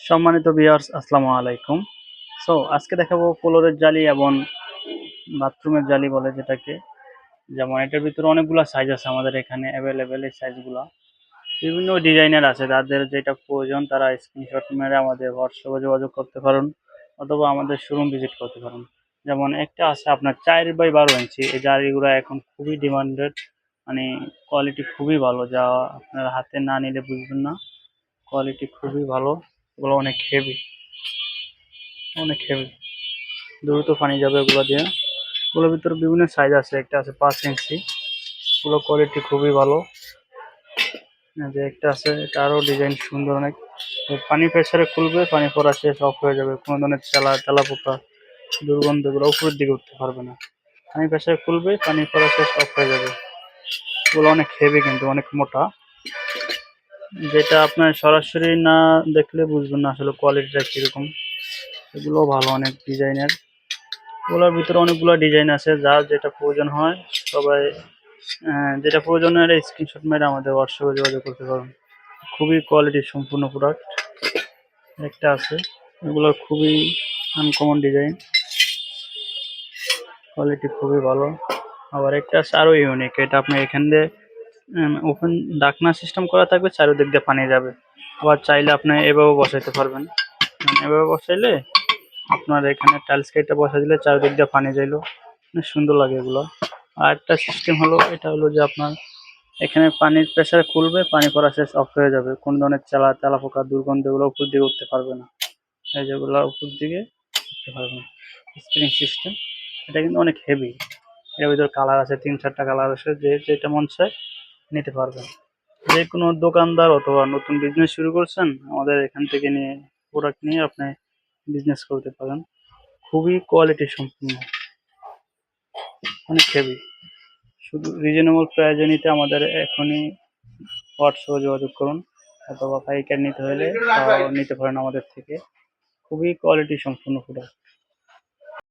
সম্মানিত ভিউয়ার্স আসসালামু আলাইকুম। আজকে দেখাবো ফ্লোরের জালি এবং বাথরুমের জালি বলে যেটাকে। যেমন এটার ভিতরে অনেকগুলা সাইজ আছে আমাদের এখানে অ্যাভেলেবেল এই সাইজগুলা। বিভিন্ন ডিজাইনের আছে, যাদের যেটা প্রয়োজন তারা স্ক্রিনশট মেরে আমাদের হোয়াটসঅ্যাপে যোগাযোগ করতে পারেন অথবা আমাদের শোরুম ভিজিট করতে পারেন। যেমন একটা আছে আপনার 4x12 ইঞ্চি, এই জালিগুলা এখন খুবই ডিমান্ডেড, মানে কোয়ালিটি খুবই ভালো, যা আপনার হাতে না নিলে বুঝবেন না। কোয়ালিটি খুবই ভালো, এগুলো অনেক হেভি, অনেক হেভি, দ্রুত পানি যাবে এগুলো দিয়ে। এগুলোর ভিতরে বিভিন্ন সাইজ আছে, একটা আছে 5 ইঞ্চি, এগুলো কোয়ালিটি খুবই ভালো। যে একটা আছে, এটা আরও ডিজাইন সুন্দর অনেক। পানি প্রেসারে খুলবে, পানি পড়া শেষ অফ হয়ে যাবে, কোনো ধরনের তেলা পোকা দুর্গন্ধ এগুলো উপরের দিকে উঠতে পারবে না। পানি প্রেসারে খুলবে, পানি পড়া শেষ অফ হয়ে যাবে। এগুলো অনেক হেভি, কিন্তু অনেক মোটা, যেটা আপনার সরাসরি না দেখলে বুঝবেন না আসলে কোয়ালিটিটা কীরকম। এগুলো ভালো, অনেক ডিজাইনের। এগুলোর ভিতরে অনেকগুলো ডিজাইন আছে, যার যেটা প্রয়োজন হয় সবাই যেটা প্রয়োজন হয় স্ক্রিনশট মেরে আমাদের হোয়াটসঅ্যাপে যোগাযোগ করতে পারেন। খুবই কোয়ালিটি সম্পূর্ণ প্রোডাক্ট। একটা আছে, এগুলো খুবই আনকমন ডিজাইন, কোয়ালিটি খুবই ভালো। আবার একটা আছে আরও ইউনিক, এটা আপনি এখান দিয়ে ওপেন ঢাকনা সিস্টেম করা থাকবে, চারিদিক দিয়ে পানি যাবে। আবার চাইলে আপনি এভাবে বসাইতে পারবেন, এভাবে বসাইলে আপনার এখানে টাইলস কেটে বসা দিলে চারিদিক দিয়ে পানি যাইলো, সুন্দর লাগে এগুলো। আর একটা সিস্টেম হলো, এটা হলো যে আপনার এখানে পানির প্রেসারে খুলবে, পানি পড়া শেষ অফ হয়ে যাবে, কোনো ধরনের তেলা পোকা দুর্গন্ধ এগুলো উপর দিকে উঠতে পারবে না। এই যেগুলো উপর দিকে উঠতে পারবে না, স্প্রিং সিস্টেম। এটা কিন্তু অনেক হেভি, এর ভিতরে কালার আছে, 3-4টা কালার আছে, যে যেটা মন চায় নিতে পারবেন। যে কোনো দোকানদার অথবা নতুন বিজনেস শুরু করছেন, আমাদের এখান থেকে নিয়ে প্রোডাক্ট নিয়ে আপনি বিজনেস করতে পারেন। খুবই কোয়ালিটি সম্পূর্ণ, অনেক হেভি। শুধু রিজনেবল প্রাইজে নিতে আমাদের এখনই হোয়াটসঅ্যাপে যোগাযোগ করুন, অথবা পাইকারি নিতে হলে তাও নিতে পারেন আমাদের থেকে। খুবই কোয়ালিটি সম্পূর্ণ প্রোডাক্ট।